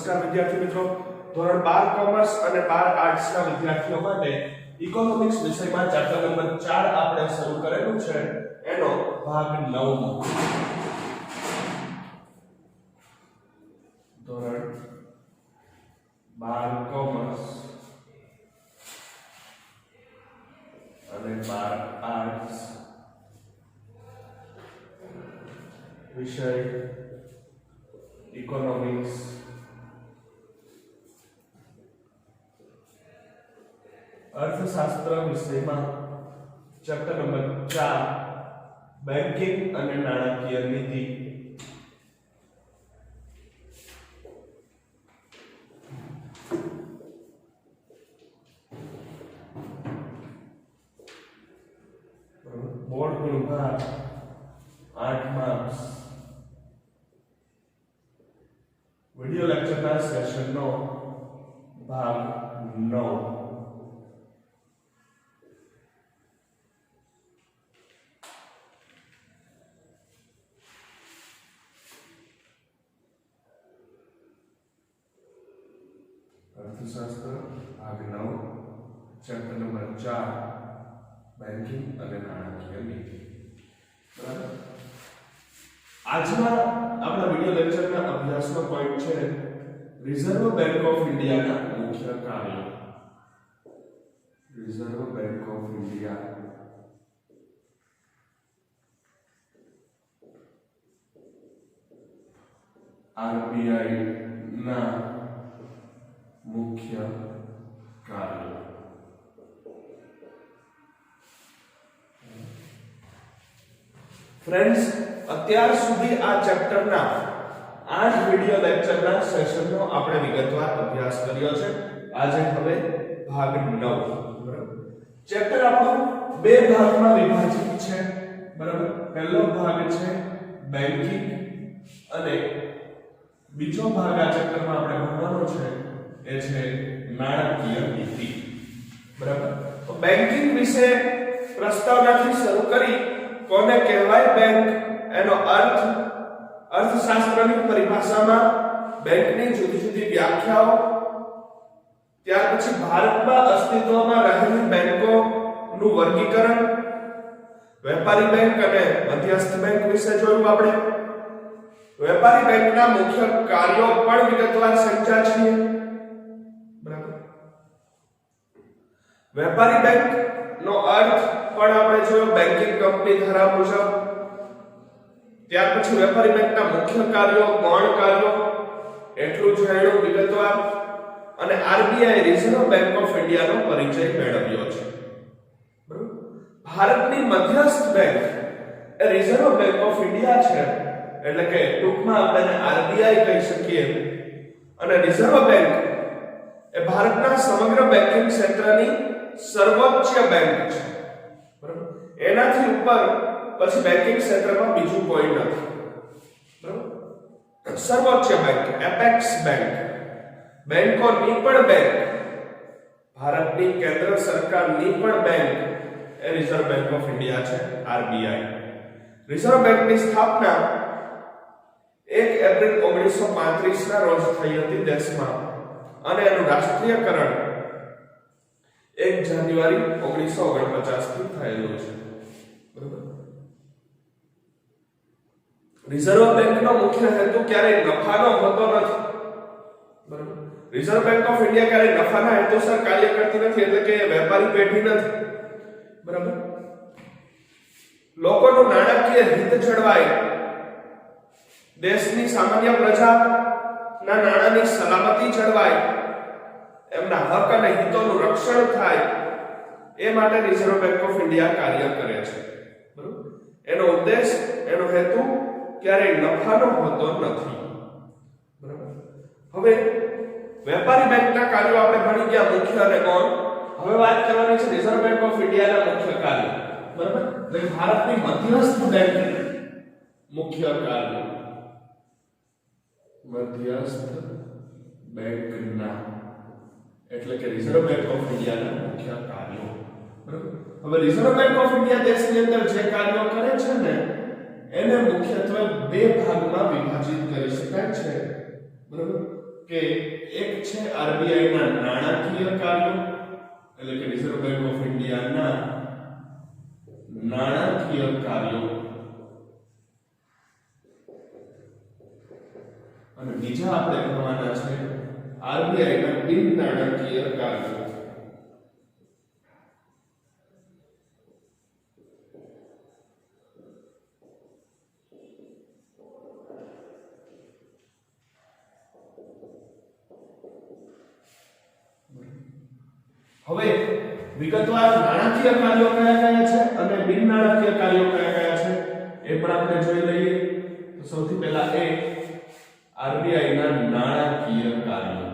નમસ્કાર વિદ્યાર્થી મિત્રો, ધોરણ 12 કોમર્સ અને 12 આર્ટ્સ ના વિદ્યાર્થીઓ માટે ઇકોનોમિક્સ વિષયમાં ચેપ્ટર નંબર 4 આપણે શરૂ કરેલું છે એનો ભાગ 9 ધોરણ 12 કોમર્સ અને 12 આર્ટ્સ વિષય ઇકોનોમિક્સ અર્થશાસ્ત્ર વિષયમાં ચેપ્ટર નંબર 4 બેન્કિંગ અને નાણાકીય નીતિ બોર્ડ વિભાગ 8 માર્ક્સ વિડિયો લેક્ચરના સેશનનો ભાગ 9 અર્થશાસ્ત્ર ભાગ 9 ચેપ્ટર નંબર 4 બેન્કિંગ અને નાણાકીય નીતિ. બરાબર. આજના આપણા વિડિયો લેક્ચરના અભ્યાસનો પોઈન્ટ છે રિઝર્વ બેંક ઓફ ઇન્ડિયાના મુખ્ય કાર્યો. Reserve bank of India RBI ના મુખ્ય કાર્યો. ફ્રેન્ડ્સ, અત્યાર સુધી આ ચેપ્ટરના 8 વિડિયો લેક્ચરના સેશનનો આપણે વિગતવાર અભ્યાસ કર્યો છે. આજે હવે ભાગ 9. બરાબર. ચેપ્ટર આપણું બે ભાગમાં વિભાજિત છે. બરાબર. પહેલો ભાગ છે બેન્કિંગ અને બીજો ભાગ આ ચેપ્ટરમાં આપણે ભણવાનો છે એ છે નાણાકીય નીતિ. બરાબર. તો બેન્કિંગ વિશે પ્રસ્તાવનાથી શરૂ કરી કોને કહેવાય બેંક, એનો અર્થ, અર્થશાસ્ત્રની પરિભાષામાં બેંકની જુદી જુદી વ્યાખ્યાઓ, ત્યાર પછી ભારતમાં અસ્તિત્વમાં રહેલી બેંકોનું વર્ગીકરણ, વેપારી બેંક અને મધ્યસ્થ બેંક વિશે જોયું આપણે. વેપારી બેંકના મુખ્ય કાર્યો પણ વિગતવાર સમજ્યા છીએ. બરાબર. વેપારી બેંક નો અર્થ પણ આપણે જોયો બેન્કિંગ કંપની ધારા મુજબ. ત્યાર પછી વેપારી બેંકના મુખ્ય કાર્યો, ગૌણ કાર્યો એટલું જાણ્યું વિગતવાર, અને આરબીઆઈ રિઝર્વ બેંક ઓફ ઇન્ડિયાનો પરિચય મેળવ્યો છે. બરાબર. ભારતની મધ્યસ્થ bank A reserve bank of India છે, એટલે કે ટૂંકમાં આપણે આરબીઆઈ કહી શકીએ. અને રિઝર્વ બેંક એ ભારતના સમગ્ર બેન્કિંગ ક્ષેત્રની સર્વોચ્ચ બેંક છે. બરાબર. એનાથી ઉપર પછી બેન્કિંગ ક્ષેત્રમાં બીજું કોઈ નથી. બરાબર. સર્વોચ્ચ બેંક, એપેક્સ બેંક, બેંકોની પણ બેંક, ભારતની કેન્દ્ર સરકારની પણ bank A reserve bank of India છે, આરબીઆઈ. રિઝર્વ બેંકની સ્થાપના 1 એપ્રિલ 1935 ના રોજ થઈ હતી દેશમાં, અને એનું રાષ્ટ્રીયકરણ 1 જાન્યુઆરી 1949 થી થયેલું છે. બરાબર. રિઝર્વ બેંકનો મુખ્ય હેતુ ક્યારેય નફાનો હોતો નથી. બરાબર. રિઝર્વ બેંક ઓફ ઇન્ડિયા ક્યારેય નફાના હેતુસર કાર્ય કરતી નથી, એટલે કે વેપારી પેઢી નથી. બરાબર. લોકોનું નાણાકીય હિત જળવાય, દેશની સામાન્ય પ્રજાના નાણાંની સલામતી જળવાય, એમના હક અને હિતોનું રક્ષણ થાય, એ માટે રિઝર્વ બેંક ઓફ ઇન્ડિયા કાર્ય કરે છે. બરાબર. એનો ઉદ્દેશ, એનો હેતુ ક્યારેય નફાનો હોતો નથી. બરાબર. હવે વેપારી બેંકના કાર્યો આપણે ભણી ગયા, મુખ્ય અને ગૌણ. હવે વાત કરવાની છે રિઝર્વ બેંક ઓફ ઇન્ડિયાના મુખ્ય કાર્યો. બરાબર. એટલે ભારતની મધ્યસ્થ બેંક મુખ્ય કાર્યો, મધ્યસ્થ બેંકના એટલે કે રિઝર્વ બેંક ઓફ ઇન્ડિયાના મુખ્ય કાર્યો. બરાબર. હવે રિઝર્વ બેંક ઓફ ઇન્ડિયા દેશની અંદર જે કાર્યો કરે છે ને એને મુખ્યત્વે બે ભાગમાં વિભાજિત કરી શકાય છે. બરાબર. કે એક છે આરબીઆઈ ના નાણાકીય કાર્યો એટલે કે રિઝર્વ બેંક ઓફ ઇન્ડિયા ના નાણાકીય કાર્યો અને બીજા આપણે ભણવાના છે આરબીઆઈ ના બિન નાણાકીય કાર્યો. હવે વિગતવાર નાણાકીય કાર્યો કયા કયા છે અને બિન નાણાકીય કાર્યો કયા કયા છે એ પણ આપણે જોઈ લઈએ. તો સૌથી પહેલા એ આરબીઆઈ ના નાણાકીય કાર્યો.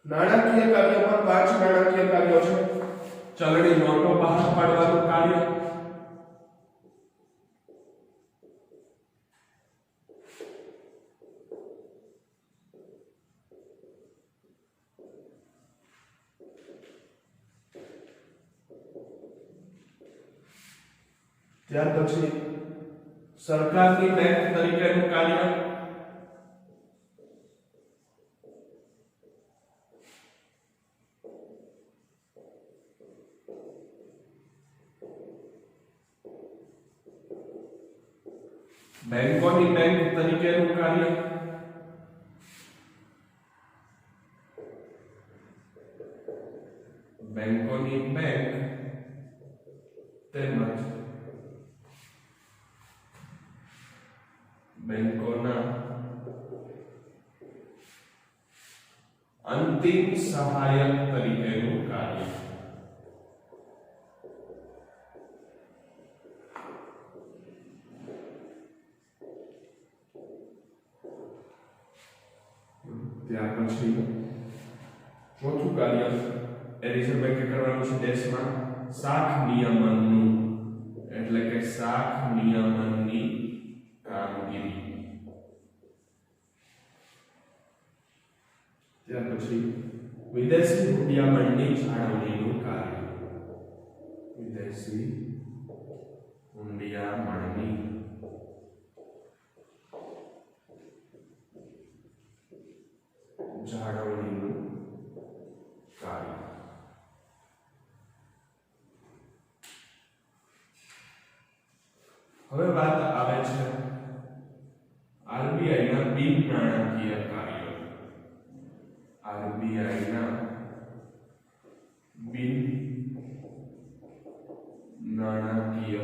નાણાકીય કાર્યોમાં 5 નાણાકીય કાર્યો છે. ચલણી નોટો બહાર પાડવાનું કાર્ય, ત્યાર પછી સરકારની બેંક તરીકેનું કાર્ય, બેંકોની બેંક તરીકેનું કાર્ય, બેંકોની બેંક તેમજ બેંકોના અંતિમ સહાયક તરીકેનું કાર્ય. ત્યાર પછી ચોથું કાર્ય એ રિઝર્વ બેંકે કરવાનું છે દેશમાં શાખ નિયમનનું, એટલે કે શાખ નિયમનની કામગીરી. ત્યાર પછી વિદેશી હુંડિયામણની જાળવણીનું કાર્ય, વિદેશી હુંડિયામણની જાળવણીનું કાર્ય. હવે વાત આવે છે આરબીઆઈ ના બિન નાણાકીય કાર્યો. આરબીઆઈ ના બિન નાણાકીય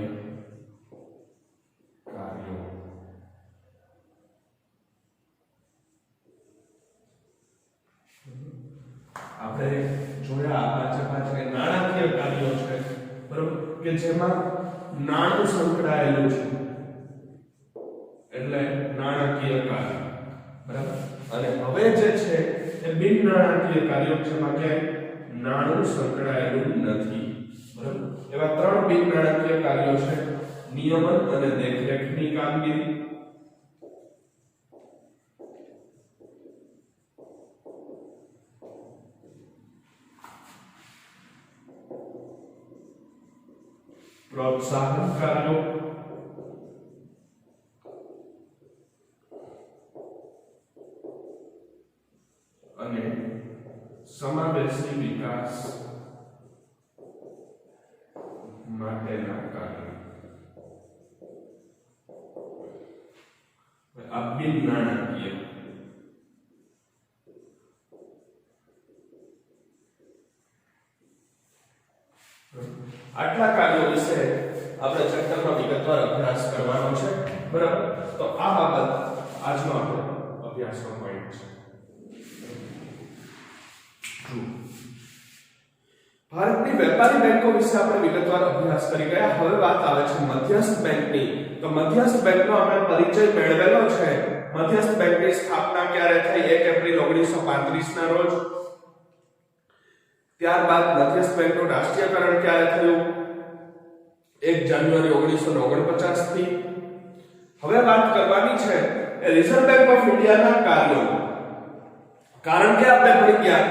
કાર્યો. આપણે જોયા પાંચ નાણાકીય કાર્યો છે, બરોબર, કે જેમાં નાણું સંકળાયેલું છે એટલે નાણાકીય કાર્ય, બરાબર. અને હવે જે છે એ બિન નાણાકીય કાર્યો જેમાં કે નાણું સંકળાયેલું નથી, બરાબર. એવા 3 બિન નાણાકીય કાર્યો છે: નિયમન અને દેખરેખની કામગીરી, પ્રોત્સાહન કાર્યો અને સમાવેશી વિકાસ માટેના કાર્યો. આ બિન નાણાકીય. આટલા કાર્યો વિશે આપણે ચેપ્ટરમાં વિગતવાર અભ્યાસ કરવાનો છે, બરાબર. તો આ બાબત આજનો આપણો અભ્યાસનો પોઈન્ટ છે. ભારતની વેપારી બેંકો વિશે આપણે વિગતવાર અભ્યાસ કરી ગયા. હવે વાત આવે છે મધ્યસ્થ બેંકની. તો મધ્યસ્થ બેંકનો આપણે પરિચય મેળવેલો છે. મધ્યસ્થ બેંકની સ્થાપના ક્યારે થઈ? 1 એપ્રિલ 1935 ના રોજ. ત્યારબાદ મધ્યસ્થ બેંકનું રાષ્ટ્રીયકરણ ક્યારે થયું? 1 જાન્યુઆરી 1949 થી. હવે વાત કરવાની છે એ રિઝર્વ બેંક ઓફ ઇન્ડિયાના કાર્યો, કારણ કે આપણે ભણી ગયા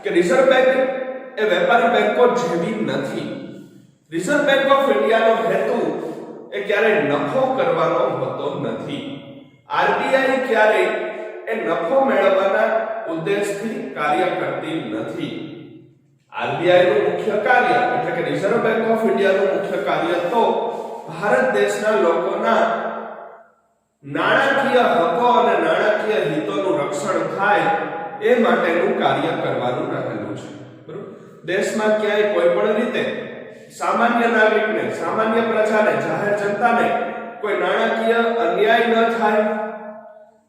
કે રિઝર્વ બેંક એ વેપારી બેંકો જેવી નથી. રિઝર્વ બેંક ઓફ ઇન્ડિયાનો હેતુ એ ક્યારેય નફો કરવાનો હોતો નથી. આરબીઆઈ ક્યારેય એ નફો મેળવવાના ઉદ્દેશથી કાર્ય કરતી નથી. આરબીઆઈ નું મુખ્ય કાર્ય એટલે કે રિઝર્વ બેંક ઓફ ઇન્ડિયાનું મુખ્ય કાર્ય તો ભારત દેશના લોકોના નાણાકીય હકો અને નાણાકીય હિતોનું રક્ષણ થાય એ માટેનું કાર્ય કરવાનું રહેલું છે. બરોબર. દેશમાં ક્યાંય કોઈ પણ રીતે સામાન્ય નાગરિકને, સામાન્ય પ્રજાને, જાહેર જનતાને કોઈ નાણાકીય અન્યાય ન થાય,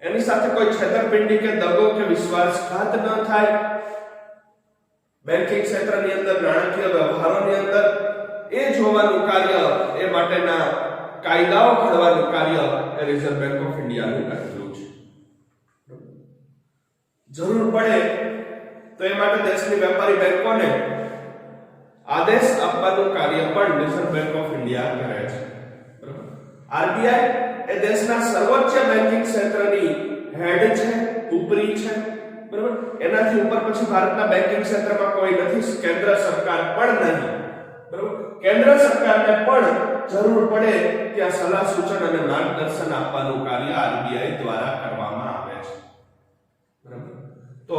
એની સાથે કોઈ છેતરપિંડી કે દગો કે વિશ્વાસઘાત ન થાય, બેન્કિંગ ક્ષેત્રની અંદર, નાણાકીય વ્યવહારોની અંદર એ જોવાનું કાર્ય, એ માટેના કાયદાઓ ઘડવાનું કાર્ય એ રિઝર્વ બેંક ઓફ ઇન્ડિયાનું કરેલું છે. જરૂર પડે તો એ માટે દેશની વેપારી બેંકોને આદેશ આપવાનું કાર્ય પણ રિઝર્વ બેંક ઓફ ઇન્ડિયા કરે છે. બરાબર. આરબીઆઈ એ દેશના સર્વોચ્ચ બેન્કિંગ ક્ષેત્રની હેડ છે, ઉપરી છે. બરાબર. એનાથી ઉપર પછી ભારતના બેન્કિંગ ક્ષેત્રમાં કોઈ નથી, કેન્દ્ર સરકાર પણ નહીં. બરાબર. કેન્દ્ર સરકારને પણ જરૂર પડે ત્યાં સલાહ સૂચન અને માર્ગદર્શન આપવાનું કાર્ય આરબીઆઈ દ્વારા કરવામાં આવે છે. બરાબર. તો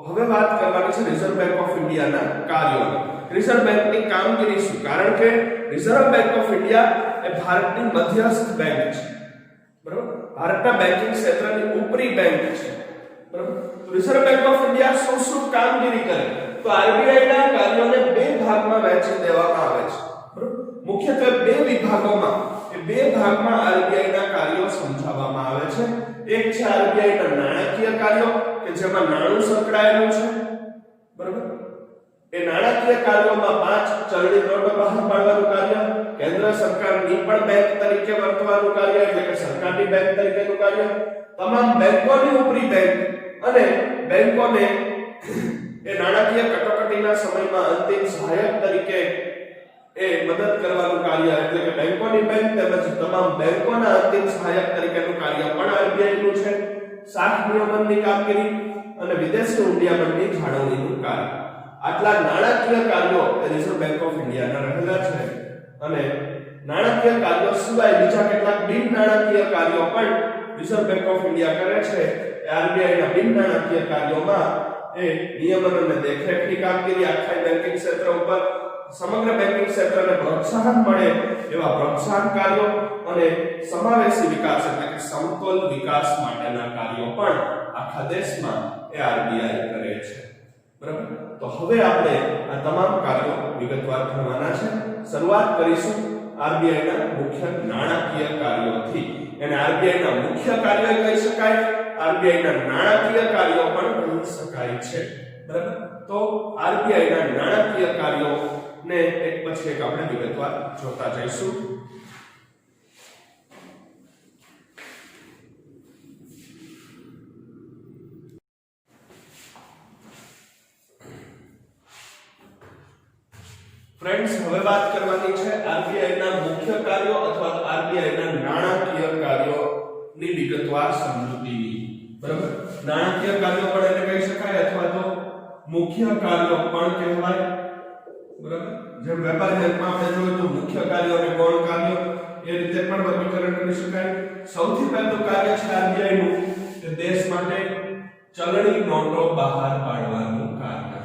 હવે વાત કરવાની છે રિઝર્વ બેંક ઓફ ઇન્ડિયાના કાર્યોની. રિઝર્વ બેંકની કામગીરી શું? કારણ કે રિઝર્વ બેંક ઓફ ઇન્ડિયા એ ભારતની મધ્યસ્થ બેંક છે. બરાબર. ભારતના બેન્કિંગ ક્ષેત્રની ઉપરી બેંક છે. બરાબર. તો રિઝર્વ બેંક ઓફ ઇન્ડિયા શું કામગીરી કરે? તો આરબીઆઈ ના કાર્યોને બે ભાગમાં વહેંચી દેવામાં આવે છે. બરાબર. મુખ્યત્વે બે વિભાગોમાં, એ બે ભાગમાં આરબીઆઈ ના કાર્યો સમજાવવામાં આવે છે. એક છે આરબીઆઈ ના નાણાકીય કાર્યો કે જેમાં નાણું સંકળાયેલું છે. બરાબર. એ નાણાકીય કાર્યોમાં 5 ચલણી નોટો બહાર પાડવાનું કાર્ય, કેન્દ્ર સરકારની પણ બેંક તરીકે વર્તવાનું કાર્ય એટલે કે સરકારની બેંક તરીકેનું કાર્ય, તમામ બેંકોની ઉપરી બેંક અને બેંકોને એ નાણાકીય કટોકટીના સમયમાં અંતિમ સહાયક તરીકે એ મદદ કરવાનું કાર્ય એટલે કે બેંકોની બેંક તેમજ તમામ બેંકોના અંતિમ સહાયક તરીકેનું કાર્ય પણ આરબીઆઈ નું છે. શાખ નિયમનની કામગીરી અને વિદેશી હુંડિયામણની જાળવણીનું કાર્ય. આટલા નાણાકીય કાર્યો રિઝર્વ બેંક ઓફ ઇન્ડિયાના રહેલા છે. અને નાણાકીય કાર્યો સિવાય બીજા કેટલાક બિન નાણાકીય કાર્યો પણ રિઝર્વ બેંક ઓફ ઇન્ડિયા કરે છે. આરબીઆઈ ના બિન નાણાકીય કાર્યોમાં એ નિયમન અને દેખરેખની કામગીરી, આખા બેન્કિંગ ક્ષેત્ર ઉપર સમગ્ર બેન્કિંગ ક્ષેત્રને પ્રોત્સાહન મળે એવા પ્રોત્સાહન કાર્યો અને સમાવેશી વિકાસ એટલે કે સમતોલ વિકાસ માટેના કાર્યો પણ આખા દેશમાં એ આરબીઆઈ કરે છે. બરાબર. તો હવે આપણે આ તમામ કાર્યો વિગતવાર ભણવાના છે. શરૂઆત કરીશું આરબીઆઈ ના મુખ્ય નાણાકીય કાર્યોથી. એને આરબીઆઈ ના મુખ્ય કાર્ય કહી શકાય, આરબીઆઈ ના નાણાકીય કાર્યો પણ કહી શકાય છે. બરાબર. તો આરબીઆઈ ના નાણાકીય કાર્યો ને એક પછી એક આપણે વિગતવાર જોતા જઈશું. ફ્રેન્ડ્સ, હવે વાત કરવાની છે આરબીઆઈ ના મુખ્ય કાર્યો અથવા આરબીઆઈ ના નાણાકીય કાર્યોની વિગતવાર સમજૂતીની. બરાબર. નાણાકીય કાર્યો પણ એને કહી શકાય અથવા તો મુખ્ય કાર્યો પણ કહેવાય. બરાબર. જેમ વેપારી બેંકમાં આપણે જોયું તો મુખ્ય કાર્યો અને ગૌણ કાર્યો એ રીતે પણ વર્ગીકરણ કરી શકાય. સૌથી પહેલું કાર્ય છે આરબીઆઈ નું કે દેશ માટે ચલણી નોટો બહાર પાડવાનું કાર્ય.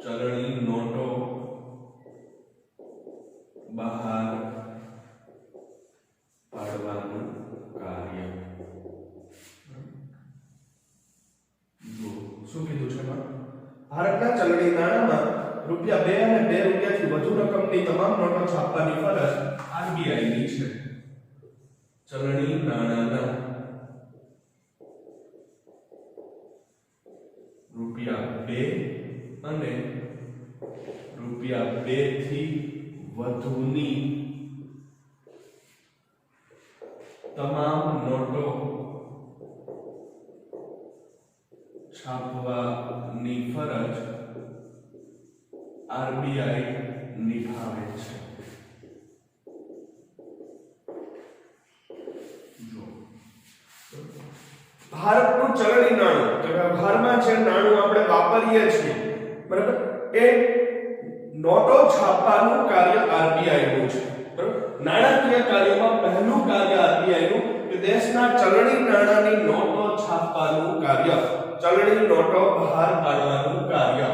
ચલણી નોટો બહાર પાડવાનું કાર્ય. શું કીધું છે? ભારતના ચલણી નાણાંમાં રૂપિયા 2 અને 2 રૂપિયાથી વધુ રકમની તમામ નોટો છાપવાની ફરજ આરબીઆઈ ની છે. ચલણી નાણાંના રૂપિયા 2 અને રૂપિયા 2 થી વધુની તમામ નોટો છાપવાની ફરજ આરબીઆઈ નિભાવે છે. જો ભારતનું ચલણી નાણું કે વ્યવહારમાં જે નાણું આપણે વાપરીએ છીએ, બરાબર, એ નોટો છાપવાનું કાર્ય આરબીઆઈ નું છે, બરાબર. નાણાકીય કાર્યમાં પહેલું કાર્ય આરબીઆઈ નું કે દેશના ચલણી નાણાંની નોટો છાપવાનું કાર્ય, ચલણી નોટો બહાર પાડવાનું કાર્ય,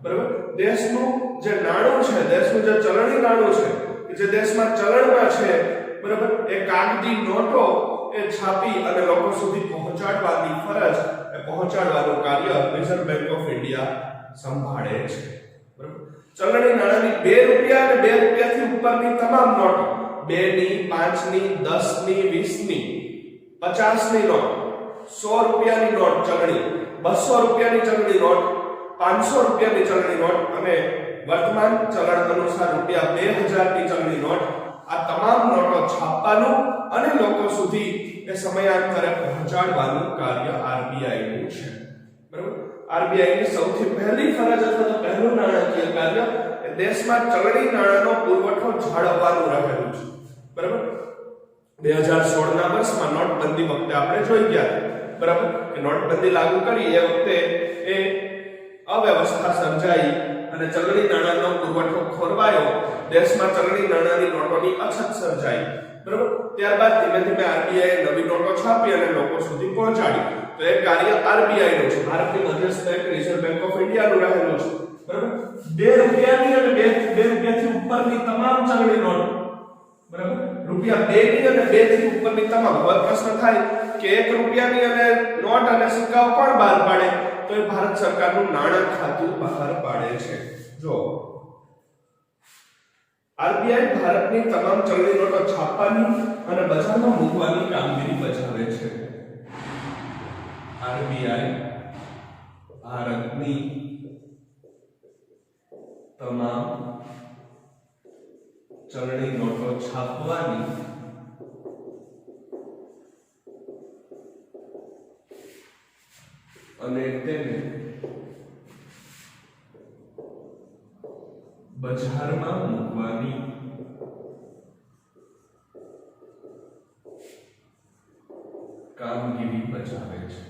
બરાબર. દેશનું જે નાણું છે, દેશનું જે ચલણી નાણું છે, જે દેશમાં ચલણમાં છે, બરાબર, એ કાગદી નોટો એ છાપી અને લોકો સુધી પહોંચાડવાની ફરજ, એ પહોંચાડવાનું કાર્ય રિઝર્વ બેંક ઓફ ઇન્ડિયા સંભાળે છે, બરાબર. ચલણી નાણાંની 2 રૂપિયા અને 2 રૂપિયાથી ઉપરની તમામ નોટો, 2 ની, 5 ની, 10 ની, 20 ની, 50 ની નોટ, 100 રૂપિયાની નોટ ચલણી, 200 રૂપિયાની ચલણી નોટ, 500 રૂપિયાની ચલણી નોટ અને વર્તમાન ચલણ અનુસાર રૂપિયા 2000 ની ચલણી નોટ, આ તમામ નોટો છાપવાનું અને લોકો સુધી એ સમયાંતરે પહોંચાડવાનું કાર્ય આરબીઆઈ નું છે, બરાબર. આરબીઆઈ ની સૌથી પહેલી ફરજ અથવા તો પહેલું નાણાકીય કાર્ય એ દેશમાં ચલણી નાણાંનો પુરવઠો જાળવવાનું રહેલું છે, બરાબર. 2016 ના વર્ષમાં નોટબંધી વખતે આપણે જોઈ ગયા, બરાબર, કે નોટબંધી લાગુ કરી એ વખતે એ અવ્યવસ્થા સર્જાઈ અને ચલણી નાણાંનો પુરવઠો ખોરવાયો, દેશમાં ચલણી નાણાંની નોટોની અછત સર્જાઈ, બરાબર. ત્યારબાદ ધીમે ધીમે આરબીઆઈ નવી નોટો છાપી અને લોકો સુધી પહોંચાડી. તો એ કાર્ય આરબીઆઈ નું છે, ભારતની મધ્યસ્થ bank reserve bank of India નું રહેલું છે, બરાબર. 2 રૂપિયાની અને 2 રૂપિયાથી ઉપરની તમામ ચલણી નોટ, બરાબર, રૂપિયા 2 ની અને 2 થી ઉપરની તમામ. હવે પ્રશ્ન થાય કે 1 રૂપિયાની અને નોટ અને સિક્કાઓ કોણ બહાર પાડે? તો એ ભારત સરકારનું નાણાં ખાતું બહાર પાડે છે. જો આરબીઆઈ ભારતની તમામ ચલણી નોટો છાપવાની અને બજારમાં મૂકવાની કામગીરી બજાવે છે. આરબીઆઈ ભારતની તમામ ચલણી નોટો છાપવાની અને તેને બજારમાં મૂકવાની કામગીરી બજાવે છે.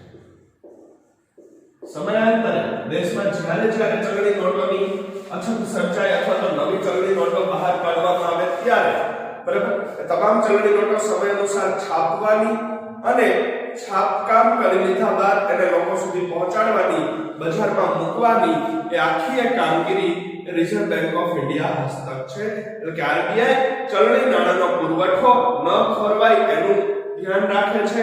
સમયાંતરે દેશમાં જ્યારે ચલણી નોટોની અછત સર્જાય અથવા તો નવી ચલણી નોટો બહાર પાડવામાં આવે ત્યારે, બરાબર, તમામ ચલણી નોટો સમય અનુસાર છાપવાની અને છાપકામ કરી લીધા બાદ તેને લોકો સુધી પહોંચાડવાની, બજારમાં મૂકવાની એ આખી કામગીરી રિઝર્વ બેંક ઓફ ઇન્ડિયા હસ્તક છે. એટલે કે આરબીઆઈ ચલણી નાણાંનો પુરવઠો ન ખોરવાય એનું ધ્યાન રાખે છે,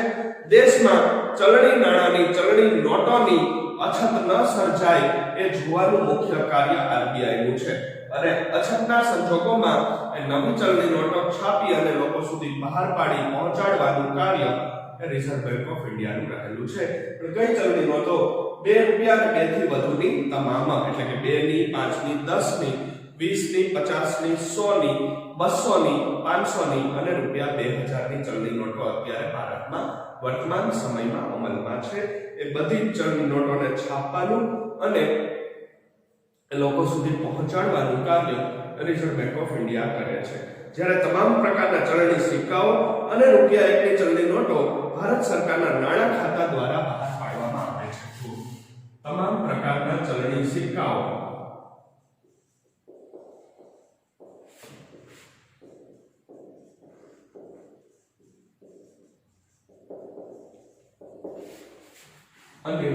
દેશમાં ચલણી નાણાંની, ચલણી નોટોની અછત ન સર્જાય એ જોવાનું મુખ્ય કાર્ય આરબીઆઈ નું છે. અને અછતના સંજોગોમાં એ નવી ચલણી નોટો છાપી અને લોકો સુધી બહાર પાડી પહોંચાડવાનું કાર્ય રિઝર્વ બેંક ઓફ ઇન્ડિયા નું રહેલું છે. પણ કઈ ચલણી નોટો? 2 રૂપિયા અને 2 થી વધુની તમામ, એટલે કે 2 ની, 5 ની, 10 ની, 20 ની, 50 ની, 100 ની, 200 ની, 500 ની અને રૂપિયા 2000 ની ચલણી નોટો અત્યારે ભારતમાં વર્તમાન સમયમાં અમલમાં છે. એ બધી ચલણી નોટોને છાપવાનું અને લોકો સુધી પહોંચાડવાનું કાર્ય રિઝર્વ બેંક ઓફ ઇન્ડિયા કરે છે. જ્યારે તમામ પ્રકારના ચલણી સિક્કાઓ અને રૂપિયા 1 ની ચલણી નોટો ભારત સરકારના નાણાં ખાતા દ્વારા બહાર પાડવામાં આવે છે. તમામ પ્રકારના ચલણી સિક્કાઓ અને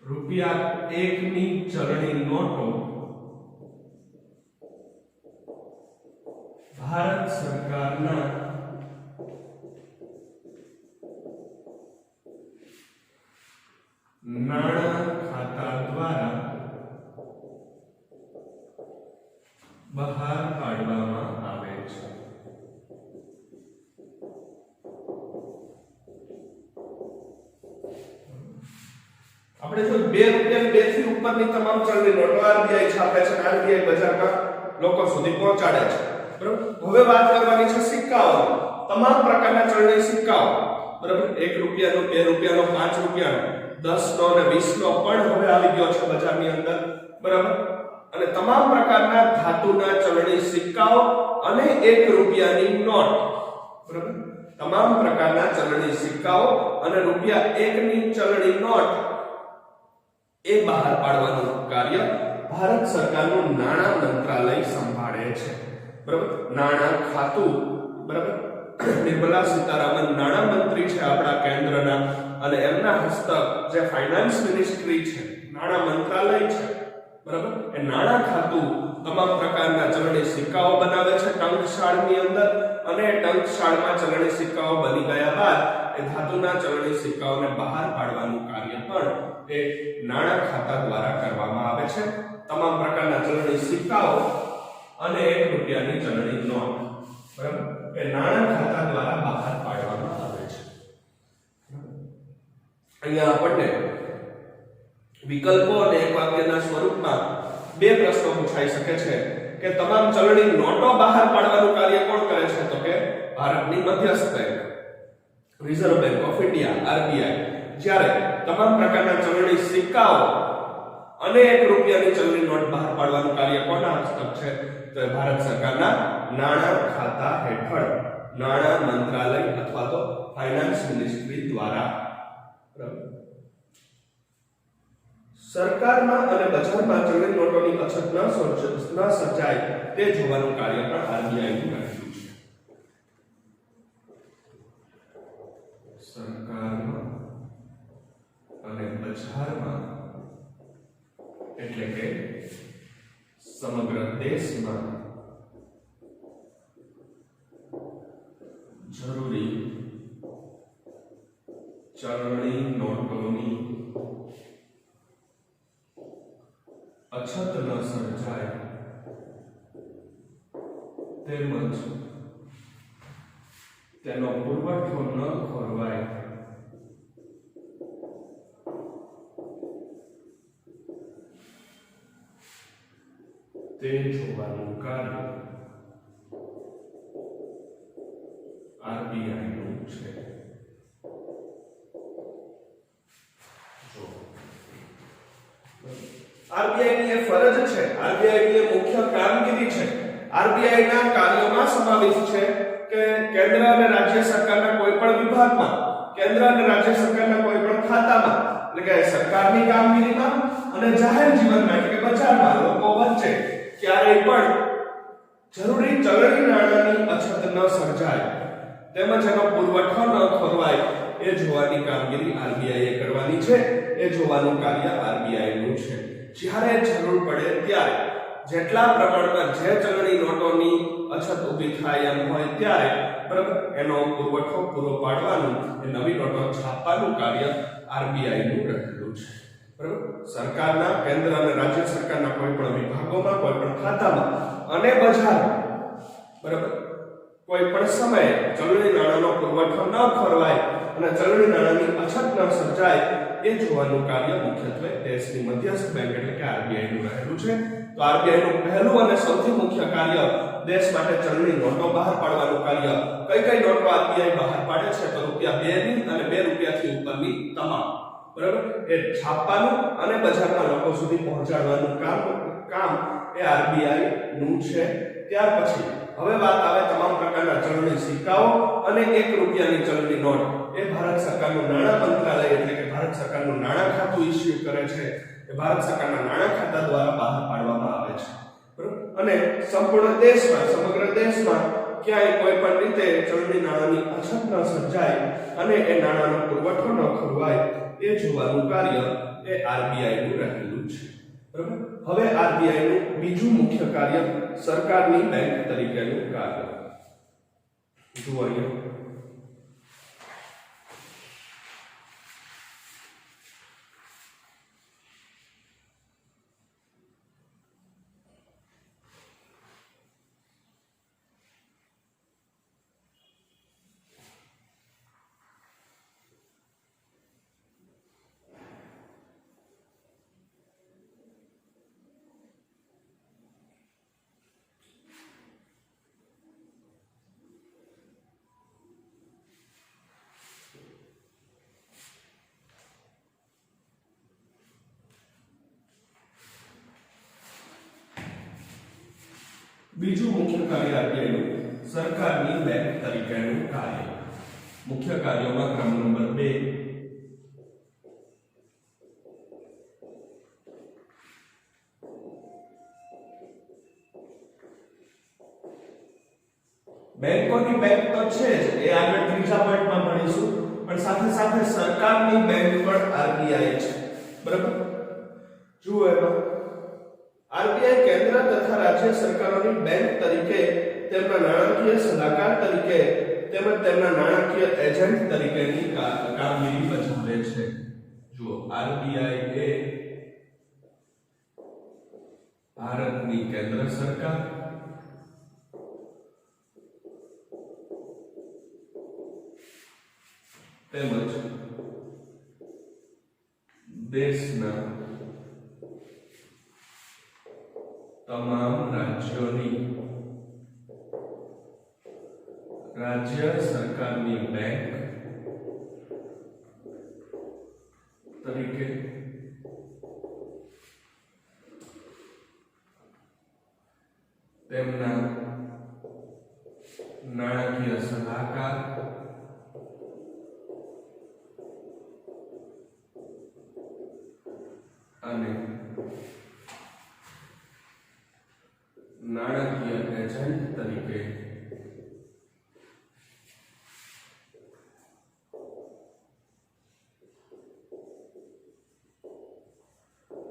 રૂપિયા 1 ની ચલણી નોટો ભારત સરકારના નાણાં ખાતા દ્વારા બહાર પાડવામાં આવે છે. આપણે જો 2 રૂપિયા 2 થી ઉપરની તમામ ચલણી નોટો આરબીઆઈ છાપે છે, આરબીઆઈ બજારમાં લોકો સુધી પહોંચાડે છે, બરાબર. હવે વાત કરવાની છે સિક્કાઓ, તમામ પ્રકારના ચલણી સિક્કાઓ, બરાબર. 1 રૂપિયાનો, 2 રૂપિયાનો, 5 રૂપિયાનો, 10 નો અને 20 નો પણ હવે આવી ગયો છે બજારની અંદર, બરાબર. અને તમામ પ્રકારના ધાતુના ચલણી સિક્કાઓ અને 1 રૂપિયાની નોટ, બરાબર. તમામ પ્રકારના ચલણી સિક્કાઓ અને રૂપિયા 1 ની ચલણી નોટ એ બહાર પાડવાનું કાર્ય ભારત સરકારનું નાણાં મંત્રાલય સંભાળે છે, બરાબર. નાણાં ખાતું, બરાબર. નિર્મલા સીતારામન નાણાં મંત્રી છે આપણા કેન્દ્રના, અને એમના હસ્તક જે ફાઇનાન્સ મિનિસ્ટ્રી છે, નાણાં મંત્રાલય છે, બરાબર. એ નાણાં ખાતું તમામ પ્રકારના ચલણી સિક્કાઓ બનાવે છે ટંકશાળની અંદર, અને ટંકશાળમાં ચલણી સિક્કાઓ બની ગયા બાદ એ ધાતુના ચલણી સિક્કાઓને બહાર પાડવાનું કાર્ય પણ એ નાણાં ખાતા દ્વારા કરવામાં આવે છે. તમામ પ્રકારના ચલણી સિક્કાઓ અને 1 રૂપિયાની ચલણી નોટ, બરાબર, એ નાણાં ખાતા દ્વારા બહાર પાડવામાં આવે છે. અહીંયા આપણને વિકલ્પો અને એક વાક્યના સ્વરૂપમાં બે પ્રશ્નો પૂછાઈ શકે છે કે તમામ ચલણી નોટો બહાર પાડવાનું કાર્ય કોણ કરે છે? તો કે ભારતની મધ્યસ્થ bank, reserve bank of India, RBI. જ્યારે તમામ પ્રકારના ચલણી સિક્કાઓ અને 1 રૂપિયાની ચલણી નોટ બહાર પાડવાનું કાર્ય કોના હસ્તક છે? તો ભારત સરકારના નાણાં ખાતા હેઠળ નાણાં મંત્રાલય અથવા તો ફાઇનાન્સ મિનિસ્ટ્રી દ્વારા. સરકારમાં અને બજારમાં ચલણી નોટોની અછત ન સર્જાય તે જોવાનું કાર્ય પણ આરબીઆઈ નું રહેલું છે. સરકારમાં અને બજારમાં એટલે કે સમગ્ર દેશમાં જરૂરી ચલણી નોટોની અછત ન સર્જાય તેમજ તેનો પુરવઠો ન ખોરવાય તે જોવાનું કાર્ય આરબીઆઈ નું છે. આરબીઆઈ ની ફરજ છે, આરબીઆઈ ની મુખ્ય કામગીરી છે. આરબીઆઈ ના કાર્યોમાં સમાવેશ છે કે કેન્દ્ર અને રાજ્ય સરકારના કોઈ પણ વિભાગમાં, કેન્દ્ર અને રાજ્ય સરકારના કોઈ પણ ખાતામાં, એટલે કે સરકારની કામગીરીમાં અને જાહેર જીવનમાં એટલે કે બજારમાં લોકો વચ્ચે ક્યારેય પણ જરૂરી ચલણી નાણાંની અછત ન સર્જાય તેમજ એનો પુરવઠો ન ખોરવાય એ જોવાની કામગીરી આરબીઆઈ એ કરવાની છે. એ જોવાનું કાર્ય આરબીઆઈ નું છે. જ્યારે જરૂર પડે ત્યારે જેટલા પ્રમાણમાં જે ચલણી નોટોની અછત ઊભી થાય એમ હોય ત્યારે, બરાબર, એનો પુરવઠો પૂરો પાડવાનું, એ નવી નોટો છાપવાનું કાર્ય આરબીઆઈ નું રહેલું છે. બરાબર. સરકારના, કેન્દ્ર અને રાજ્ય સરકારના કોઈ પણ વિભાગોમાં, કોઈ પણ ખાતામાં અને બજારમાં, બરાબર, કોઈ પણ સમયે ચલણી નાણાંનો પુરવઠો ન ખોરવાય અને ચલણી નાણાંની અછત ન સર્જાય એ જોવાનું કાર્ય મુખ્યત્વે દેશની મધ્યસ્થ બેંક એટલે કે આરબીઆઈ નું રહેલું છે. તો આરબીઆઈ નું પહેલું અને સૌથી મુખ્ય કાર્ય દેશ માટે ચલણી નોટો બહાર પાડવાનું કાર્ય. કઈ કઈ નોટો આરબીઆઈ બહાર પાડે છે? તો રૂપિયા 2 ની અને 2 રૂપિયાથી ઉપરની તમામ, બરાબર, એ છાપવાનું અને બજારમાં લોકો સુધી પહોંચાડવાનું કામ એ આરબીઆઈ નું છે. ત્યાર પછી હવે વાત આવે તમામ પ્રકારના ચલણી સિક્કાઓ અને 1 રૂપિયાની ચલણી નોટ. એ ભારત સરકારનું નાણાં મંત્રાલય એટલે કે ભારત સરકારનું નાણાં ખાતું ઇસ્યુ કરે છે. એ ભારત સરકારના નાણાં ખાતા દ્વારા બહાર પાડવામાં આવે છે, બરાબર. અને સંપૂર્ણ દેશમાં, સમગ્ર દેશમાં ક્યાંય કોઈ પણ રીતે ચલણી નાણાંની અછત ન સર્જાય અને એ નાણાંનો પુરવઠો ન ખોરવાય એ જોવાનું કાર્ય એ આરબીઆઈ નું રહેલું છે, બરાબર. હવે આરબીઆઈ નું બીજું મુખ્ય કાર્ય સરકારની બેંક તરીકેનું કાર્ય. જુઓ અહીંયા બીજું મુખ્ય કાર્ય આરબીઆઈ નું સરકારની બેંક તરીકેનું કાર્ય. મુખ્ય કાર્યોમાં ક્રમ નંબર 2 બેંકોની બેંક તો છે જ, એ આગળ ત્રીજા પોઈન્ટમાં ભણીશું, પણ સાથે સાથે સરકારની બેંક પણ આરબીઆઈ છે, બરાબર? જુઓ એમાં આરબીઆઈ કેન્દ્ર તથા રાજ્ય સરકારોની બેંક તરીકે, તેમના નાણાકીય સલાહકાર તરીકે તેમજ તેમના નાણાકીય એજન્ટ તરીકેની કામગીરી ભજવે છે. જુઓ આરબીઆઈ એ ભારતની કેન્દ્ર સરકાર તેમજ દેશના તમામ રાજ્યોની રાજ્ય સરકારની બેંક તરીકે તેમના નાણાકીય સલાહકાર અને નાણાકીય એજન્ટ તરીકે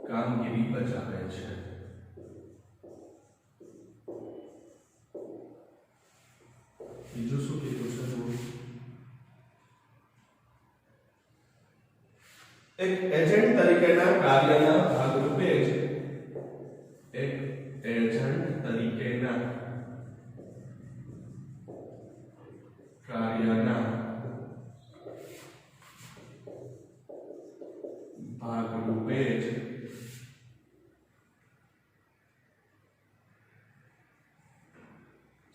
કામગીરી બજાવે છે. બીજું શું કીધું છે? એક એજન્ટ તરીકેના કાર્યના ભાગરૂપે જ એક એજન્ટ તરીકેના કાર્યના ભાગરૂપે જ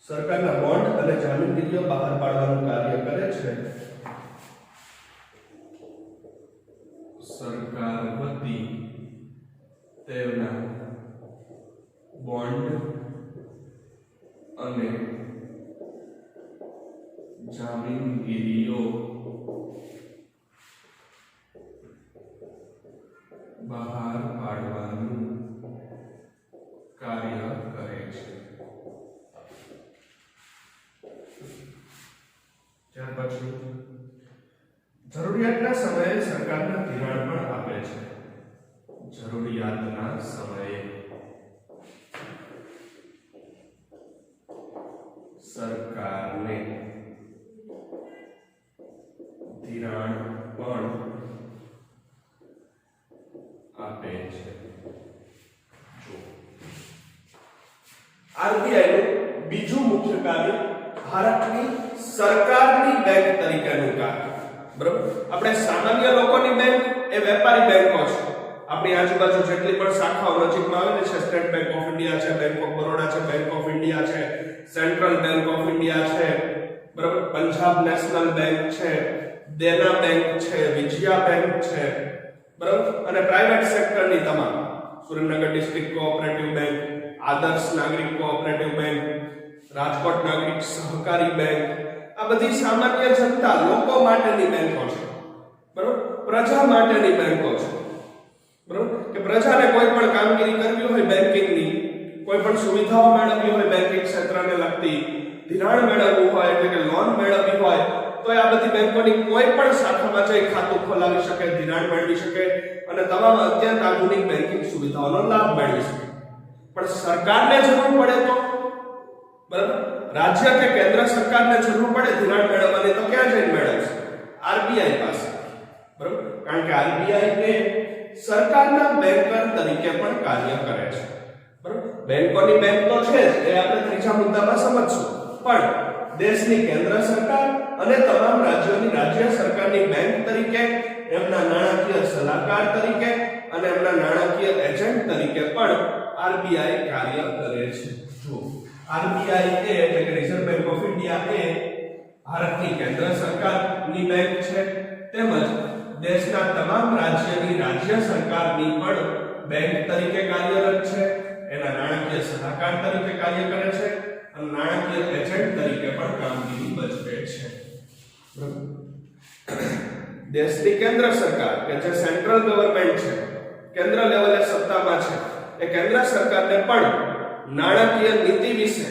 સરકારના બોન્ડ અને જામીનગીરીઓ બહાર પાડવાનું કાર્ય કરે છે. સરકાર વતી તેના બોન્ડ અને જામીનગીરીઓ બહાર પાડવાનું કાર્ય કરે છે. ત્યાર પછી જરૂરિયાતના સમયે સરકારના ધિરાણ પણ આપે છે. જરૂરિયાતના સમયે સરકારને ધિરાણ પણ આપે છે. આરબીઆઈ નું બીજું મુખ્ય કાર્ય ભારતની સરકારની બેંક તરીકેનું કાર્ય, બરાબર? આપણે સામાન્ય લોકોની બેંક એ વેપારી બેંકો છે. આપણી આજુબાજુ જેટલી પણ શાખાઓ નજીકમાં આવેલી છે, સ્ટેટ બેંક ઓફ ઇન્ડિયા છે, બેંક ઓફ બરોડા છે, બેંક ઓફ ઇન્ડિયા છે, સેન્ટ્રલ બેંક ઓફ ઇન્ડિયા છે, બરાબર? પંજાબ નેશનલ બેંક છે, દેના બેંક છે, વિજયા બેંક છે, બરાબર? અને પ્રાઇવેટ સેક્ટરની તમામ સુરેન્દ્રનગર ડિસ્ટ્રિક્ટ કોઓપરેટિવ બેંક, આદર્શ નાગરિક કોઓપરેટિવ બેંક, રાજકોટ નાગરિક સહકારી બેંક, આ બધી સામાન્ય જનતા લોકો માટેની બેંકો છે, બરાબર? પ્રજા માટેની બેંકો છે, બરાબર? કે પ્રજાને કોઈ પણ કામગીરી કરવી હોય બેન્કિંગની, કોઈ પણ સુવિધાઓ મેળવવી હોય બેન્કિંગ ક્ષેત્રને લગતી, ધિરાણ મેળવવું હોય એટલે કે લોન મેળવવી હોય, તો આ બધી બેંકોની કોઈ પણ શાખામાં જઈ ખાતું ખોલાવી શકે, ધિરાણ મેળવી શકે અને તમામ અત્યંત આધુનિક બેન્કિંગ સુવિધાઓનો લાભ મેળવી શકે. પણ સરકારને જરૂર પડે તો, બરાબર, રાજ્ય કે કેન્દ્ર સરકારને જરૂર પડે ધિરાણ મેળવવાની, તો ક્યાં જઈને મેળવશે? આરબીઆઈ પાસે, બરાબર? કારણ કે આરબીઆઈ એ સરકારના બેંકર તરીકે પણ કાર્ય કરે છે, બરાબર? બેંકોની બેંક તો છે જ, એ આપણે ત્રીજા મુદ્દામાં સમજશું, પણ દેશની કેન્દ્ર સરકાર અને તમામ રાજ્યોની રાજ્ય સરકારની બેંક તરીકે, એમના નાણાકીય સલાહકાર તરીકે અને એમના નાણાકીય એજન્ટ તરીકે પણ આરબીઆઈ કાર્ય કરે છે. જો આરબીઆઈ એટલે કે રિઝર્વ બેંક ઓફ ઇન્ડિયા એ ભારતની કેન્દ્ર સરકારની બેંક છે, તેમજ દેશના તમામ રાજ્યની રાજ્ય સરકારની પણ બેંક તરીકે કાર્યરત છે. એના નાણાકીય સલાહકાર તરીકે કાર્ય કરે છે અને નાણાકીય એજન્ટ તરીકે પણ કામગીરી ભજવે છે. દેશની કેન્દ્ર સરકાર કે જે સેન્ટ્રલ ગવર્નમેન્ટ છે, કેન્દ્ર લેવલે સત્તામાં છે, એ કેન્દ્ર સરકારને પણ નાણાકીય નીતિ વિશે,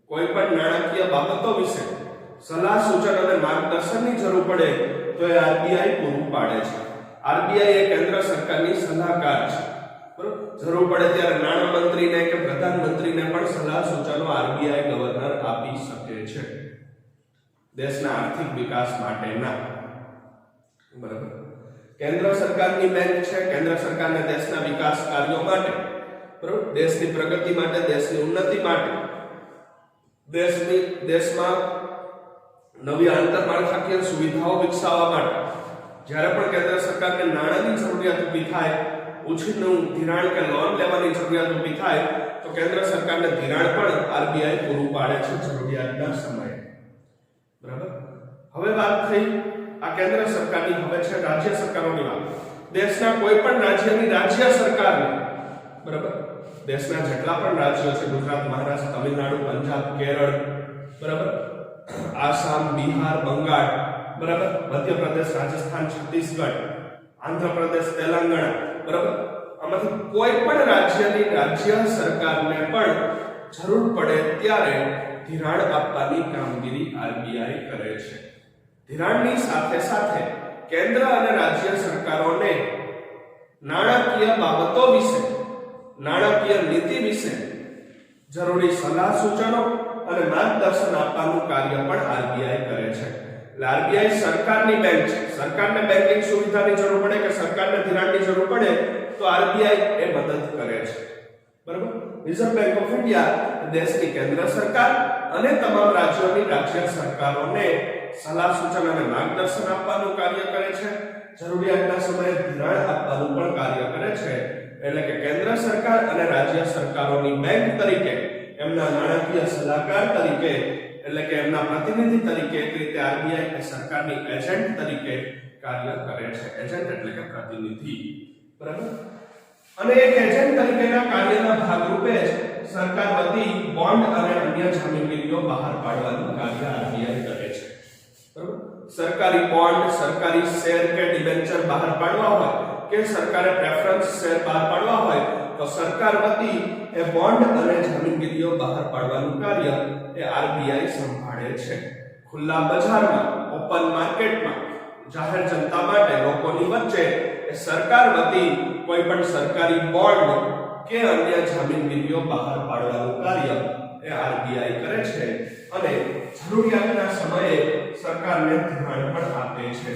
કોઈ પણ નાણાકીય બાબતો વિશે સલાહ સૂચન અને માર્ગદર્શનની જરૂર પડે તો એ આરબીઆઈ પૂરું પાડે છે. આરબીઆઈ એ કેન્દ્ર સરકારની સલાહકાર છે. બરોબર, જરૂર પડે ત્યારે નાણાં મંત્રીને કે પ્રધાનમંત્રીને પણ સલાહ સૂચનો આરબીઆઈ ગવર્નર આપી શકે છે દેશના આર્થિક વિકાસ માટેના. બરાબર, કેન્દ્ર સરકારની બેંક છે. કેન્દ્ર સરકારને દેશના વિકાસ કાર્યો માટે, બરાબર, દેશની પ્રગતિ માટે, દેશની ઉન્નતિ માટે, દેશમાં નવી આંતરમાળખાકીય સુવિધાઓ વિકસાવવા માટે જ્યારે પણ કેન્દ્ર સરકારને નાણાંની જરૂરિયાત ઊભી થાય, ઉછીનું ધિરાણ કે લોન લેવાની જરૂરિયાત ઊભી થાય, તો કેન્દ્ર સરકારને ધિરાણ પણ આરબીઆઈ પૂરું પાડે છે જરૂરિયાતના સમયે. બરાબર, હવે વાત થઈ આ કેન્દ્ર સરકારની. હવે છે રાજ્ય સરકારોની વાત. દેશના કોઈ પણ રાજ્યની રાજ્ય સરકારને, બરાબર, દેશના જેટલા પણ રાજ્યો છે, ગુજરાત, મહારાષ્ટ્ર, તમિલનાડુ, પંજાબ, કેરળ, બરાબર, આસામ, બિહાર, બંગાળ, બરાબર, મધ્યપ્રદેશ, રાજસ્થાન, છત્તીસગઢ, આંધ્રપ્રદેશ, તેલંગાણા, બરાબર, આમાંથી કોઈ પણ રાજ્યની રાજ્ય સરકારને પણ જરૂર પડે ત્યારે ધિરાણ આપવાની કામગીરી આરબીઆઈ કરે છે. ધિરાણની સાથે સાથે કેન્દ્ર અને રાજ્ય સરકારોને નાણાકીય બાબતો વિશે, નાણાકીય નીતિ વિશે જરૂરી સલાહ સૂચનો અને માર્ગદર્શન આપવાનું કાર્ય પણ આરબીઆઈ કરે છે. એટલે આરબીઆઈ સરકારની બેંક છે. સરકારને બેન્કિંગ સુવિધાની જરૂર પડે કે સરકારને ધિરાણની જરૂર પડે તો આરબીઆઈ એ મદદ કરે છે. બરાબર, રિઝર્વ બેંક ઓફ ઇન્ડિયા દેશની કેન્દ્ર સરકાર અને તમામ રાજ્યોની રાજ્ય સરકારોને સલાહ સૂચન અને માર્ગદર્શન આપવાનું કાર્ય કરે છે. જરૂરિયાતના સમયે ધિરાણ આપવાનું પણ કાર્ય કરે છે. એટલે કે કેન્દ્ર સરકાર અને રાજ્ય સરકારોની બેંક તરીકે, એમના નાણાકીય સલાહકાર તરીકે, એટલે કે એમના પ્રતિનિધિ તરીકે એક રીતે આરબીઆઈ એ સરકારની એજન્ટ તરીકે કાર્ય કરે છે. એજન્ટ એટલે કે પ્રતિનિધિ. બરાબર, અને એક એજન્ટ તરીકેના કાર્યના ભાગરૂપે જ સરકાર વતી બોન્ડ અને અન્ય જામીનગીરીઓ બહાર પાડવાનું કાર્ય આરબીઆઈ કરે છે. બરાબર, સરકારી બોન્ડ, સરકારી શેર કે ડિબેન્ચર બહાર પાડવા હોય કે સરકારે પ્રેફરન્સ શેર બહાર પાડવા હોય તો સરકાર વતી એ બોન્ડ અને જામીનગીરીઓ બહાર પાડવાનું કાર્ય એ આરબીઆઈ સંભાળે છે. ખુલ્લા બજારમાં, ઓપન માર્કેટમાં, જાહેર જનતા માટે, લોકોની વચ્ચે એ સરકાર વતી કોઈ પણ સરકારી બોન્ડ કે અન્ય જામીનગીરીઓ બહાર પાડવાનું કાર્ય એ આરબીઆઈ કરે છે. અને જરૂરિયાતના સમયે સરકારને ધિરાણ પણ આપે છે.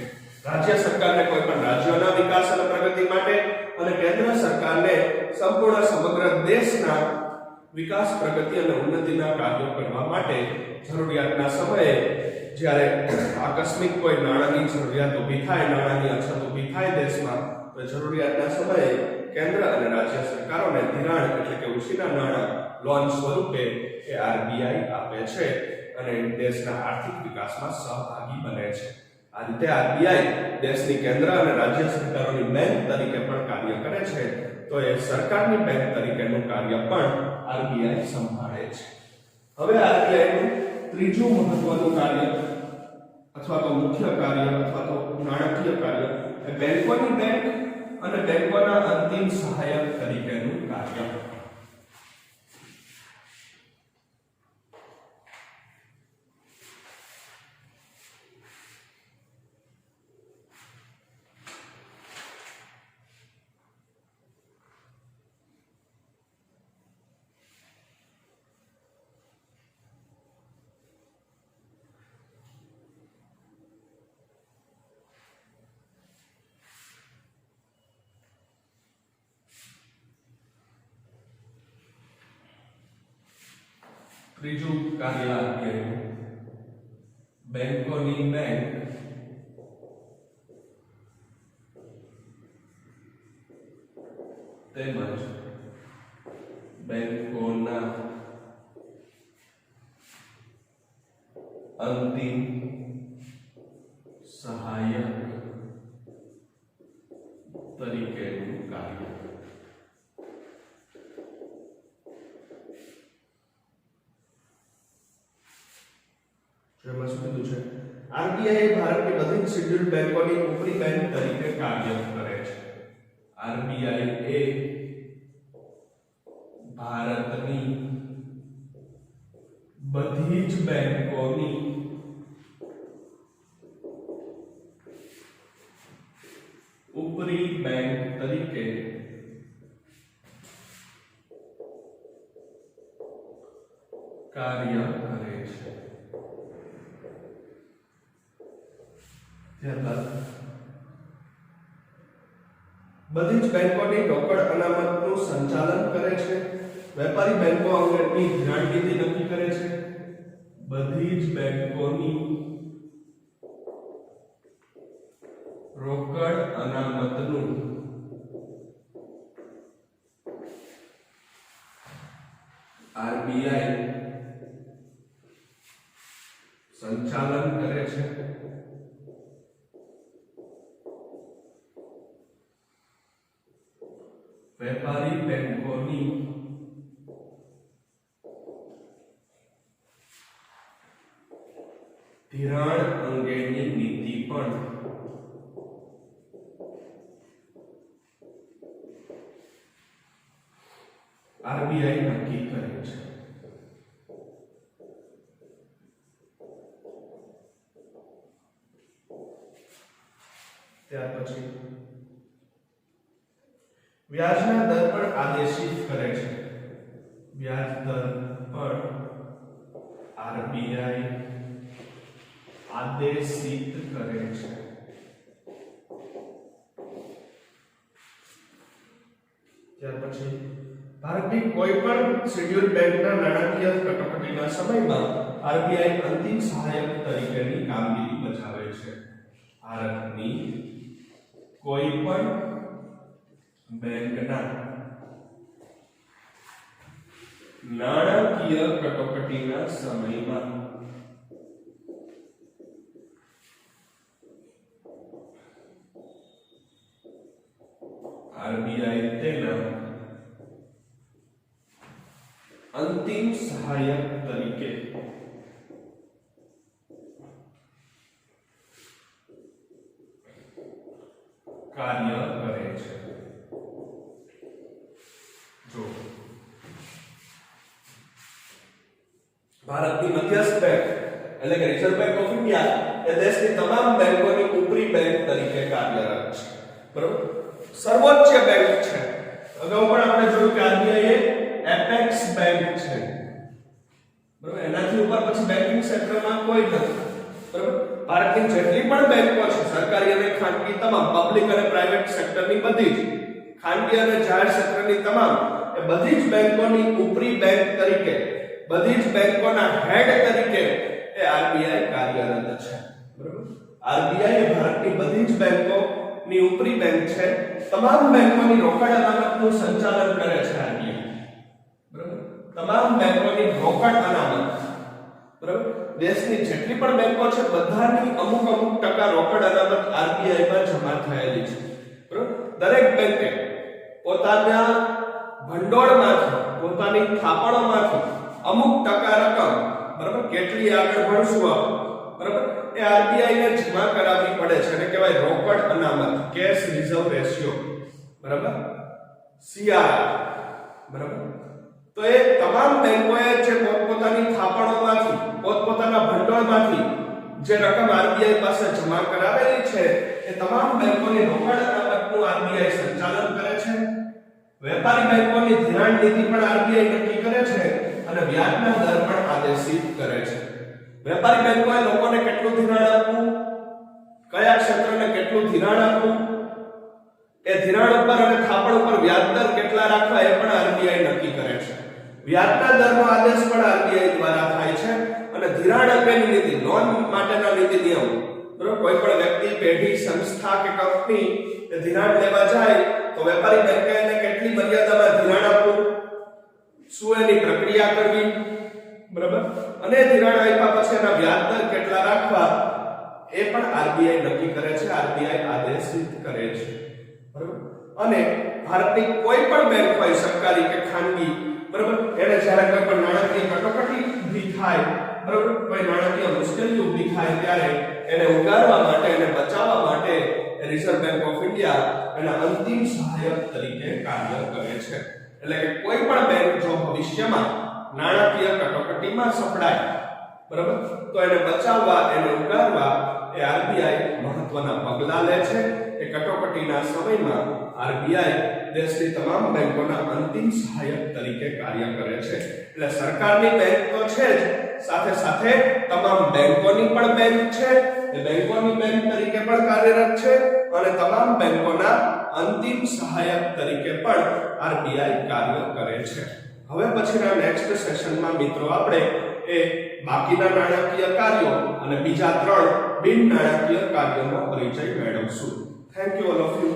રાજ્ય સરકારને કોઈ પણ રાજ્યોના વિકાસ અને પ્રગતિ માટે અને કેન્દ્ર સરકારને સંપૂર્ણ સમગ્ર દેશના વિકાસ, પ્રગતિ અને ઉન્નતિના કાર્યો કરવા માટે જરૂરિયાતના સમયે જ્યારે આકસ્મિક કોઈ નાણાંની જરૂરિયાત ઊભી થાય, નાણાંની અછત ઊભી થાય દેશમાં, તો જરૂરિયાતના સમયે કેન્દ્ર અને રાજ્ય સરકારોને ધિરાણ એટલે કે ઉછીના નાણાં લોન સ્વરૂપે એ આરબીઆઈ આપે છે અને દેશના આર્થિક વિકાસમાં સહભાગી બને છે. આ રીતે આરબીઆઈ દેશની કેન્દ્ર અને રાજ્ય સરકારોની બેંક તરીકે પણ કાર્ય કરે છે. તો એ સરકારની બેંક તરીકેનું કાર્ય પણ આરબીઆઈ સંભાળે છે. હવે આરબીઆઈનું ત્રીજું મહત્વનું કાર્ય અથવા તો મુખ્ય કાર્ય અથવા તો નાણાકીય કાર્ય એ બેંકોની બેંક અને બેંકોના અંતિમ સહાયક તરીકેનું કાર્ય. ત્રીજું કાર્ય આરબીઆઈનું બેંકોની બેંક તેમજ બેંકોના અંતિમ સહાયક તરીકેનું કાર્ય. જેમાં શું કીધું છે? આરબીઆઈ ભારતની બધી જ શેડ્યુલ્ડ બેંકોની ઉપરી બેંક તરીકે કાર્ય કરે છે. આરબીઆઈ એ ભારતની બધી જ બેંકોની ઉપરી બેંક તરીકે કાર્ય કરે છે. ત્યારબાદ બધી જ બેંકોની રોકડ અનામતનું સંચાલન કરે છે. વેપારી બેંકો અંગેની ધિરાણ નીતિ નક્કી કરે છે. બધી જ બેંકોની રોકડ અનામતનું આરબીઆઈ સંચાલન કરે છે. વેપારી બેંકોની ધિરાણ અંગેની નીતિ પણ આરબીઆઈ નક્કી કરે છે. ત્યાર પછી વ્યાજના દર પણ આદેશિત કરે છે. વ્યાજ દર પણ આરબીઆઈ આદેશિત કરે છે. ત્યાર પછી ભારતની કોઈ પણ શેડ્યુલ બેંકના નાણાકીય કટોકટીના સમયમાં આરબીઆઈ અંતિમ સહાયક તરીકેની કામગીરી બજાવે છે. ભારતની કોઈ પણ બેંકના નાણાકીય કટોકટીના સમયમાં આરબીઆઈ તેના અંતિમ સહાયક તરીકે કાર્ય કરે છે. જો ભારતની મધ્યસ્થ બેંક એટલે કે રિઝર્વ બેંક ઓફ ઇન્ડિયા એ દેશની તમામ બેંકોની ઉપરી બેંક તરીકે કાર્યરત છે. બરોબર, સર્વોચ્ચ બેંક છે. અગાઉ પણ આપણે જોયું કે આરબીઆઈ એ એપેક્સ બેંક છે. બરોબર, એનાથી ઉપર પછી બેંકિંગ સેક્ટરમાં કોઈ નથી. બરોબર, ભારતની જેટલી પણ બેંકો છે સરકારી અને ખાનગી તમામ, પબ્લિક અને પ્રાઇવેટ સેક્ટરની બધી જ, ખાનગી અને જાહેર ક્ષેત્રની તમામ, એ બધી જ બેંકોની ઉપરી બેંક તરીકે, બધી જ બેંકોના હેડ તરીકે એ આરબીઆઈ કાર્યરત છે. બરોબર, આરબીઆઈ એ ભારતની બધી જ બેંકોની ઉપરી બેંક છે. તમામ બેંકોની રોકડ અનામતનું સંચાલન કરે છે આરબીઆઈ. બરોબર, તમામ બેંકોની રોકડ અનામત, બરોબર, દેશની જેટલી પણ બેંકો છે બધાની અમુક ટકા રોકડ અનામત આરબીઆઈ માં જમા થયેલી છે. બરોબર, દરેક બેંકે પોતાના ભંડોળમાંથી, પોતાની થાપણોમાંથી અમુક ટકા રકમ, બરોબર, કેટલી આગળ ભણશું, બરોબર, એ આરબીઆઈ ને જમા કરાવવી પડે છે. એને કહેવાય રોકડ અનામત, કેશ રિઝર્વ રેશિયો. બરાબર, સીઆર. બરાબર, તો એ તમામ બેંકોએ જે પોતપોતાની થાપણોમાંથી, પોતપોતાના ભંડોળમાંથી જે રકમ આરબીઆઈ પાસે જમા કરાવેલી છે એ તમામ બેંકોની રોકડ અનામતનું આરબીઆઈ સંચાલન કરે છે. વેપારી બેંકોની ધિરાણ નીતિ પણ આરબીઆઈ નક્કી કરે છે અને વ્યાજના દર પણ આદેશિત કરે છે. વેપારી બેંકોએ લોકોને કેટલું ધિરાણ આપવું, કયા ક્ષેત્રને કેટલું ધિરાણ આપવું, એ ધિરાણ ઉપર અને થાપણ ઉપર વ્યાજ દર કેટલા રાખવા એ પણ આરબીઆઈ નક્કી કરે છે. વ્યાજના દરનો આદેશ પણ આરબીઆઈ દ્વારા થાય છે અને ધિરાણ અંગેની નીતિ, લોન માટેના નીતિ નિયમ, બરોબર, કોઈ પણ વ્યક્તિ, પેઢી, સંસ્થા કે કંપની એ ધિરાણ લેવા જાય તો વેપારી બેંકે એને કેટલી મર્યાદામાં ધિરાણ આપવું, શું એની પ્રક્રિયા કરવી, બરાબર, અને ધિરાણ આપ્યા પછી એના વ્યાજ દર કેટલા રાખવા એ પણ આરબીઆઈ નક્કી કરે છે, આરબીઆઈ આદેશિત કરે છે. બરાબર, અને ભારતની કોઈ પણ બેંક હોય, સરકારી કે ખાનગી, બરાબર, એને જ્યારે કોઈ પણ નાણાકીય કટોકટી ઊભી થાય, બરાબર, કોઈ નાણાકીય મુશ્કેલી ઊભી થાય ત્યારે એ એને ઉગારવા માટે એને બચાવવા માટે રિઝર્વ બેંક ઓફ ઇન્ડિયા એના અંતિમ સહાયક તરીકે કાર્ય કરે છે. એટલે કે કોઈ પણ બેંક જો ભવિષ્યમાં નાણાકીય કટોકટીમાં સપડાય, બરાબર, તો એને બચાવવા, એને ઉગારવા એ આરબીઆઈ મહત્વના પગલાં લે છે. એ કટોકટીના સમયમાં આરબીઆઈ દેશની તમામ બેંકોના અંતિમ સહાયક તરીકે કાર્ય કરે છે. એટલે સરકારની બેંક તો છે જ, સાથે સાથે તમામ બેંકોની પણ બેંક છે, એ બેંકોની બેંક તરીકે પણ કાર્યરત છે અને તમામ બેંકોના અંતિમ સહાયક તરીકે પણ આરબીઆઈ કાર્ય કરે છે. હવે પછીના નેક્સ્ટ સેશનમાં મિત્રો આપણે એ બાકીના નાણાકીય કાર્યો અને બીજા 3 બિન નાણાકીય કાર્યોનો પરિચય મેળવશું. Thank you all of you.